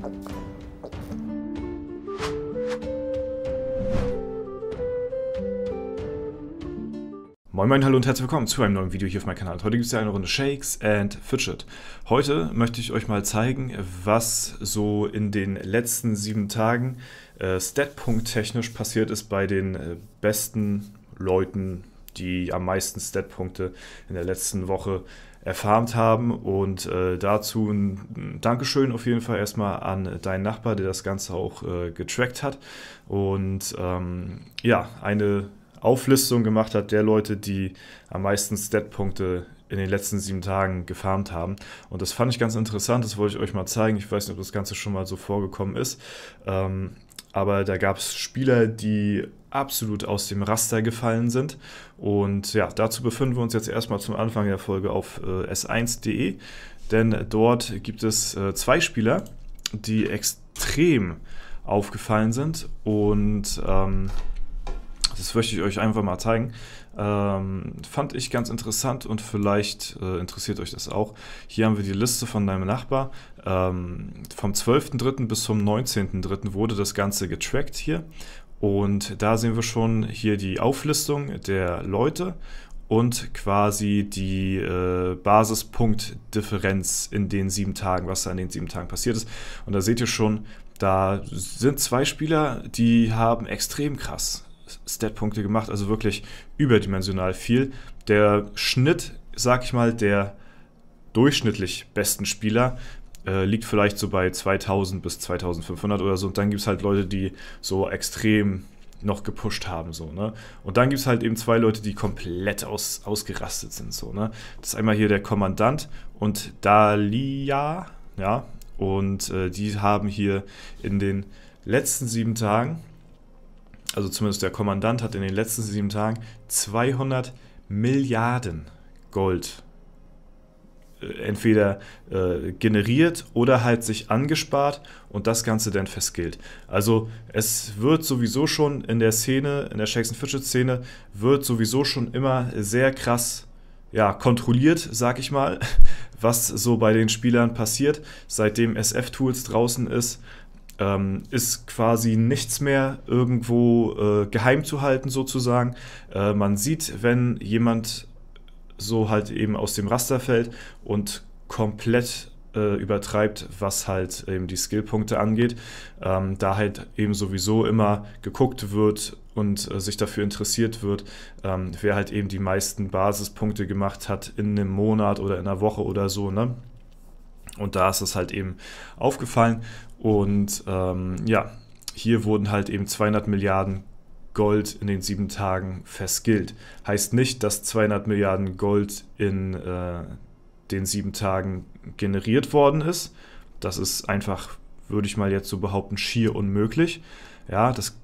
Moin Moin, hallo und herzlich willkommen zu einem neuen Video hier auf meinem Kanal. Heute gibt es ja eine Runde Shakes and Fidget. Heute möchte ich euch mal zeigen, was so in den letzten 7 Tagen Statpunkt-technisch passiert ist bei den besten Leuten, die am meisten Statpunkte in der letzten Woche erfarmt haben. Und dazu ein Dankeschön auf jeden Fall erstmal an deinen Nachbar, der das Ganze auch getrackt hat. Und ja, eine Auflistung gemacht hat der Leute, die am meisten Statpunkte in den letzten 7 Tagen gefarmt haben. Und das fand ich ganz interessant, das wollte ich euch mal zeigen. Ich weiß nicht, ob das Ganze schon mal so vorgekommen ist. Aber da gab es Spieler, die absolut aus dem Raster gefallen sind. Und ja, dazu befinden wir uns jetzt erstmal zum Anfang der Folge auf s1.de. Denn dort gibt es 2 Spieler, die extrem aufgefallen sind. Und das möchte ich euch einfach mal zeigen. Fand ich ganz interessant und vielleicht interessiert euch das auch. Hier haben wir die Liste von deinem Nachbar. Vom 12.03. bis zum 19.03. wurde das Ganze getrackt hier. Und da sehen wir schon hier die Auflistung der Leute und quasi die Basispunktdifferenz in den 7 Tagen, was da in den 7 Tagen passiert ist. Und da seht ihr schon, da sind 2 Spieler, die haben extrem krass Statpunkte gemacht, also wirklich überdimensional viel. Der Schnitt, sag ich mal, der durchschnittlich besten Spieler liegt vielleicht so bei 2000 bis 2500 oder so. Und dann gibt es halt Leute, die so extrem noch gepusht haben. So, ne? Und dann gibt es halt eben 2 Leute, die komplett ausgerastet sind. So, ne? Das ist einmal hier der Kommandant und Dalia. Ja? Und die haben hier in den letzten 7 Tagen, also zumindest der Kommandant hat in den letzten 7 Tagen 200 Milliarden Gold entweder generiert oder halt sich angespart und das Ganze dann verskillt. Also es wird sowieso schon in der Szene, in der Shakes and Fidget Szene, wird sowieso schon immer sehr krass kontrolliert, sag ich mal, was so bei den Spielern passiert, seitdem SF-Tools draußen ist quasi nichts mehr irgendwo geheim zu halten sozusagen. Man sieht, wenn jemand so halt eben aus dem Raster fällt und komplett übertreibt, was halt eben die Skillpunkte angeht, da halt eben sowieso immer geguckt wird und sich dafür interessiert wird, wer halt eben die meisten Basispunkte gemacht hat in einem Monat oder in einer Woche oder so, ne? Und da ist es halt eben aufgefallen und ja, hier wurden halt eben 200 Milliarden Gold in den 7 Tagen verskillt. Heißt nicht, dass 200 Milliarden Gold in den 7 Tagen generiert worden ist. Das ist einfach, würde ich mal jetzt so behaupten, schier unmöglich. Ja, das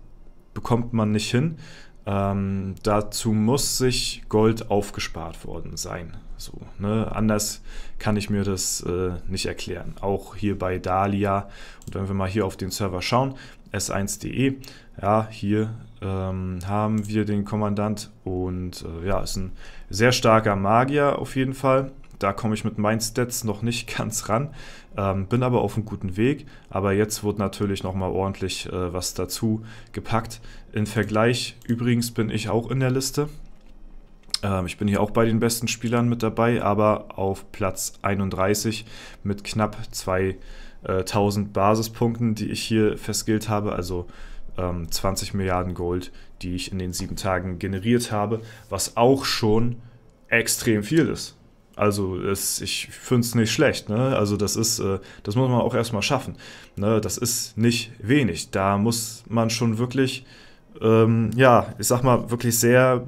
bekommt man nicht hin. Dazu muss sich Gold aufgespart worden sein. So, ne? Anders kann ich mir das nicht erklären. Auch hier bei Dalia. Und wenn wir mal hier auf den Server schauen, s1.de, ja, hier haben wir den Kommandant und ja, ist ein sehr starker Magier auf jeden Fall. Da komme ich mit meinen Stats noch nicht ganz ran, bin aber auf einem guten Weg. Aber jetzt wurde natürlich nochmal ordentlich was dazu gepackt. Im Vergleich übrigens bin ich auch in der Liste. Ich bin hier auch bei den besten Spielern mit dabei, aber auf Platz 31 mit knapp 2000 Basispunkten, die ich hier verskillt habe. Also 20 Milliarden Gold, die ich in den 7 Tagen generiert habe, was auch schon extrem viel ist. Also ich finde es nicht schlecht, ne? Also das muss man auch erstmal schaffen. Ne? Das ist nicht wenig. Da muss man schon wirklich, ich sag mal, wirklich sehr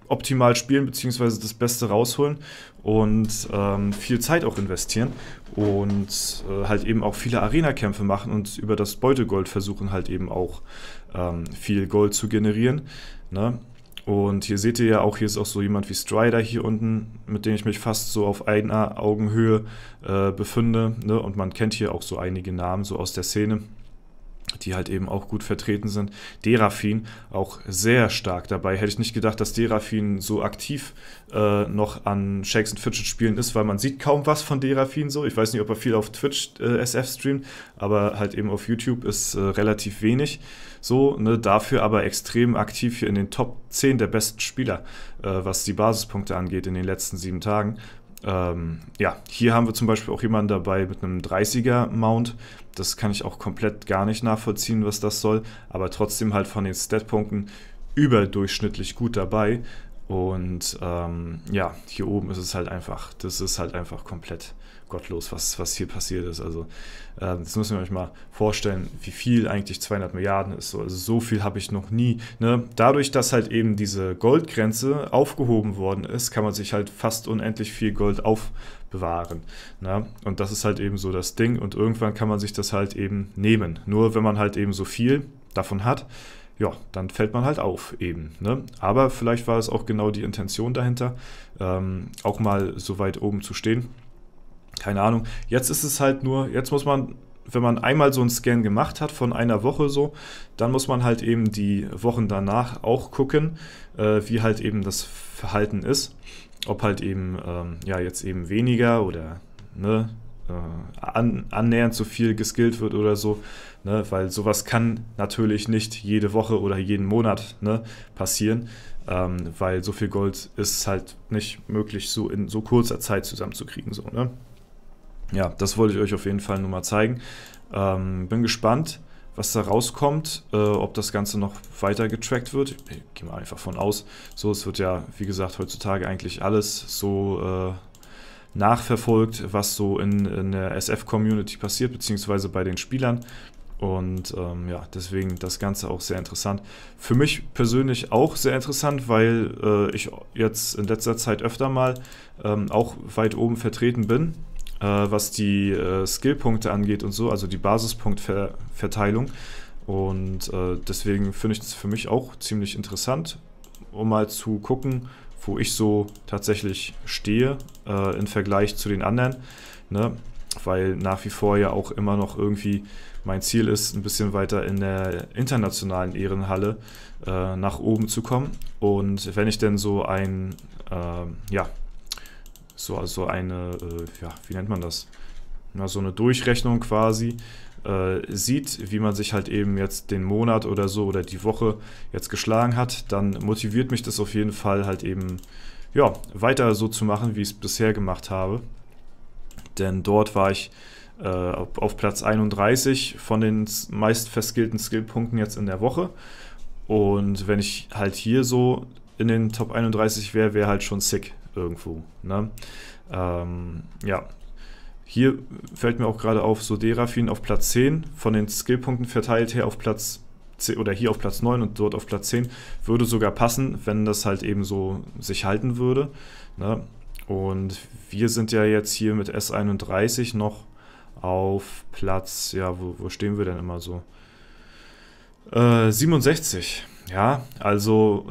optimal spielen, beziehungsweise das Beste rausholen und viel Zeit auch investieren und halt eben auch viele Arena-Kämpfe machen und über das Beutegold versuchen halt eben auch viel Gold zu generieren, ne? Und hier seht ihr ja auch, hier ist auch so jemand wie Strider hier unten, mit dem ich mich fast so auf einer Augenhöhe befinde, ne? Und man kennt hier auch so einige Namen so aus der Szene. die halt eben auch gut vertreten sind. Derafin auch sehr stark dabei. Hätte ich nicht gedacht, dass Derafin so aktiv noch an Shakes and Fidget Spielen ist, weil man sieht kaum was von Derafin so. Ich weiß nicht, ob er viel auf Twitch SF streamt, aber halt eben auf YouTube ist relativ wenig so, ne? Dafür aber extrem aktiv hier in den Top 10 der besten Spieler, was die Basispunkte angeht in den letzten 7 Tagen. Ja, hier haben wir zum Beispiel auch jemanden dabei mit einem 30er-Mount. Das kann ich auch komplett gar nicht nachvollziehen, was das soll, aber trotzdem halt von den Statpunkten überdurchschnittlich gut dabei. Und ja, hier oben ist es halt einfach, das ist halt einfach komplett gottlos, was hier passiert ist. Also das müssen wir euch mal vorstellen, wie viel eigentlich 200 Milliarden ist. Also so viel habe ich noch nie. Ne? Dadurch, dass halt eben diese Goldgrenze aufgehoben worden ist, kann man sich halt fast unendlich viel Gold aufbewahren. Ne? Und das ist halt eben so das Ding. Und irgendwann kann man sich das halt eben nehmen. Nur wenn man halt eben so viel davon hat, ja, dann fällt man halt auf eben. Ne? Aber vielleicht war es auch genau die Intention dahinter, auch mal so weit oben zu stehen. Keine Ahnung. Jetzt ist es halt nur, jetzt muss man, wenn man einmal so einen Scan gemacht hat von einer Woche so, dann muss man halt eben die Wochen danach auch gucken, wie halt eben das Verhalten ist. Ob halt eben, ja, jetzt eben weniger oder, ne, annähernd so viel geskillt wird oder so, ne, weil sowas kann natürlich nicht jede Woche oder jeden Monat, ne, passieren, weil so viel Gold ist halt nicht möglich, so in so kurzer Zeit zusammenzukriegen, so, ne. Ja, das wollte ich euch auf jeden Fall nur mal zeigen. Bin gespannt, was da rauskommt, ob das Ganze noch weiter getrackt wird. Ich gehe mal einfach von aus. So, es wird ja, wie gesagt, heutzutage eigentlich alles so nachverfolgt, was so in der SF-Community passiert, beziehungsweise bei den Spielern. Und ja, deswegen das Ganze auch sehr interessant. Für mich persönlich auch sehr interessant, weil ich jetzt in letzter Zeit öfter mal auch weit oben vertreten bin, was die Skillpunkte angeht und so, also die Basispunktverteilung. Und deswegen finde ich das für mich auch ziemlich interessant, um mal zu gucken, wo ich so tatsächlich stehe im Vergleich zu den anderen. Ne? Weil nach wie vor ja auch immer noch irgendwie mein Ziel ist, ein bisschen weiter in der internationalen Ehrenhalle nach oben zu kommen. Und wenn ich denn so ein, ja, so eine, ja, wie nennt man das? Na, so eine Durchrechnung quasi sieht, wie man sich halt eben jetzt den Monat oder so oder die Woche jetzt geschlagen hat, dann motiviert mich das auf jeden Fall halt eben, ja, weiter so zu machen, wie ich es bisher gemacht habe. Denn dort war ich auf Platz 31 von den meist verskillten Skillpunkten jetzt in der Woche. Und wenn ich halt hier so in den Top 31 wäre, wäre halt schon sick irgendwo. Ne? Ja, hier fällt mir auch gerade auf, so Derafin auf Platz 10, von den Skillpunkten verteilt her auf Platz 10, oder hier auf Platz 9 und dort auf Platz 10, würde sogar passen, wenn das halt eben so sich halten würde. Ne? Und wir sind ja jetzt hier mit S31 noch auf Platz, ja, wo stehen wir denn immer so? 67, ja, also,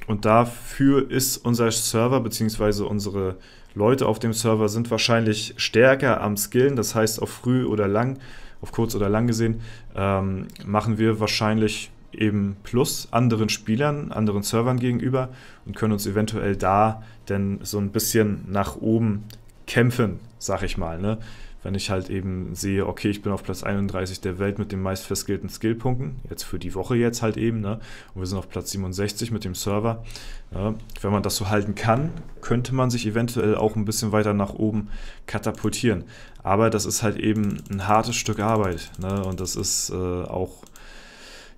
und dafür ist unser Server, beziehungsweise unsere Leute auf dem Server sind wahrscheinlich stärker am Skillen, das heißt auf früh oder lang, auf kurz oder lang gesehen, machen wir wahrscheinlich eben plus anderen Spielern, anderen Servern gegenüber und können uns eventuell da dann so ein bisschen nach oben kämpfen, sag ich mal, ne? Wenn ich halt eben sehe, okay, ich bin auf Platz 31 der Welt mit den meist verskillten Skillpunkten, jetzt für die Woche jetzt halt eben, ne? Und wir sind auf Platz 67 mit dem Server. Ja, wenn man das so halten kann, könnte man sich eventuell auch ein bisschen weiter nach oben katapultieren. Aber das ist halt eben ein hartes Stück Arbeit, ne? Und das ist auch,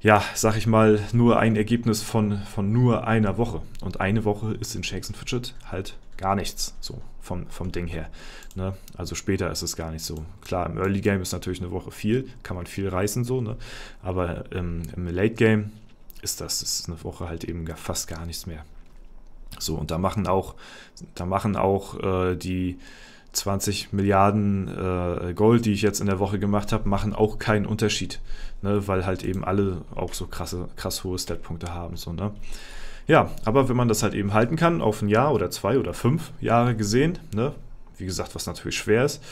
ja, sag ich mal, nur ein Ergebnis von nur einer Woche. Und eine Woche ist in Shakes and Fidget halt gar nichts, so vom Ding her. Ne? Also später ist es gar nicht so. Klar, im Early Game ist natürlich eine Woche viel, kann man viel reißen, so, ne? Aber im Late Game ist eine Woche halt eben fast gar nichts mehr. So, und da machen auch die 20 Milliarden Gold, die ich jetzt in der Woche gemacht habe, machen auch keinen Unterschied, ne? Weil halt eben alle auch so krass hohe Statpunkte haben. So, ne? Ja, aber wenn man das halt eben halten kann, auf ein Jahr oder 2 oder 5 Jahre gesehen, ne? Wie gesagt, was natürlich schwer ist,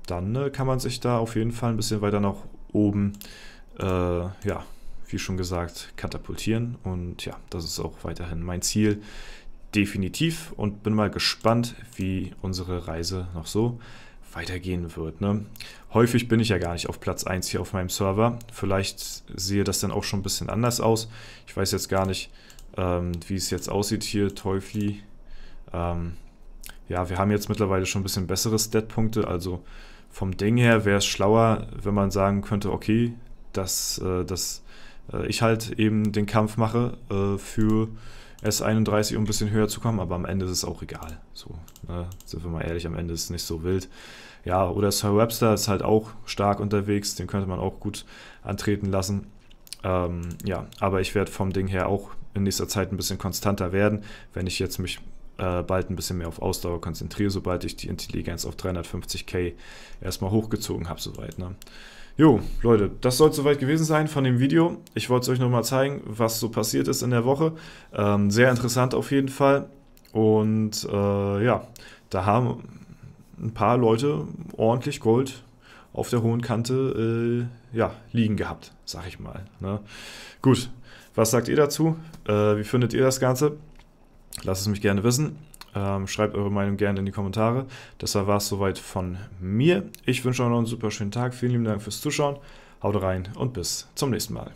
dann kann man sich da auf jeden Fall ein bisschen weiter nach oben ja, wie schon gesagt, katapultieren. Und ja, das ist auch weiterhin mein Ziel, definitiv. Und bin mal gespannt, wie unsere Reise noch so weitergehen wird. Ne? Häufig bin ich ja gar nicht auf Platz 1 hier auf meinem Server. Vielleicht sehe das dann auch schon ein bisschen anders aus. Ich weiß jetzt gar nicht, wie es jetzt aussieht hier, Teufli. Ja, wir haben jetzt mittlerweile schon ein bisschen bessere Stat-Punkte. Also vom Ding her wäre es schlauer, wenn man sagen könnte, okay, dass ich halt eben den Kampf mache für S31, um ein bisschen höher zu kommen, aber am Ende ist es auch egal. So, ne? Sind wir mal ehrlich, am Ende ist es nicht so wild. Ja, oder Sir Webster ist halt auch stark unterwegs, den könnte man auch gut antreten lassen. Ja, aber ich werde vom Ding her auch in nächster Zeit ein bisschen konstanter werden, wenn ich jetzt mich bald ein bisschen mehr auf Ausdauer konzentriere, sobald ich die Intelligenz auf 350k erstmal hochgezogen habe, soweit, ne? Jo, Leute, das soll es soweit gewesen sein von dem Video. Ich wollte es euch nochmal zeigen, was so passiert ist in der Woche. Sehr interessant auf jeden Fall. Und ja, da haben ein paar Leute ordentlich Gold auf der hohen Kante ja, liegen gehabt, sag ich mal. Ne? Gut, was sagt ihr dazu? Wie findet ihr das Ganze? Lasst es mich gerne wissen. Schreibt eure Meinung gerne in die Kommentare. Das war es soweit von mir. Ich wünsche euch noch einen super schönen Tag. Vielen lieben Dank fürs Zuschauen. Haut rein und bis zum nächsten Mal.